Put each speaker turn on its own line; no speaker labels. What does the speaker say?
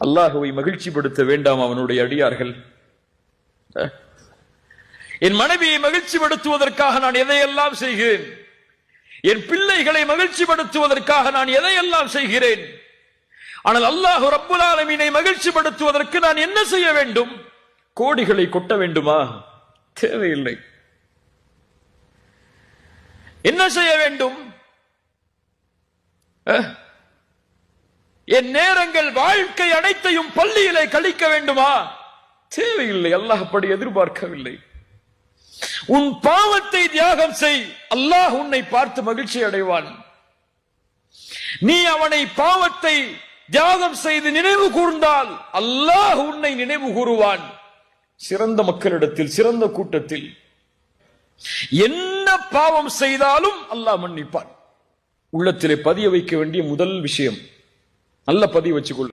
அல்லாஹுவை மகிழ்ச்சிப்படுத்த வேண்டாம் அவனுடைய அடியார்கள்? என் மனைவியை மகிழ்ச்சிப்படுத்துவதற்காக நான் எதையெல்லாம் செய்கிறேன், என் பிள்ளைகளை மகிழ்ச்சிப்படுத்துவதற்காக நான் எதையெல்லாம் செய்கிறேன். ஆனால் அல்லாஹ் ரப்புல் ஆலமீனை மகிழ்ச்சிப்படுத்துவதற்கு நான் என்ன செய்ய வேண்டும்? கோடிகளை கொட்ட வேண்டுமா? தேவையில்லை. என்ன செய்ய வேண்டும்? என் நேரங்கள் வாழ்க்கை அனைத்தையும் பள்ளியிலே கழிக்க வேண்டுமா? தேவையில்லை. அல்லாஹ் அப்படி எதிர்பார்க்கவில்லை. உன் பாவத்தை தியாகம் செய், அல்லாஹ் உன்னை பார்த்து மகிழ்ச்சி அடைவான். நீ அவனை பாவத்தை தியாகம் செய்து நினைவு கூர்ந்தால் அல்லாஹ் உன்னை நினைவு கூறுவான். சிறந்த மக்களிடத்தில், சிறந்த கூட்டத்தில் என்ன பாவம் செய்தாலும் அல்லாஹ் மன்னிப்பான். உள்ளத்திலே பதிய வைக்க வேண்டிய முதல் விஷயம், நல்ல பதிய வச்சுக்கொள்.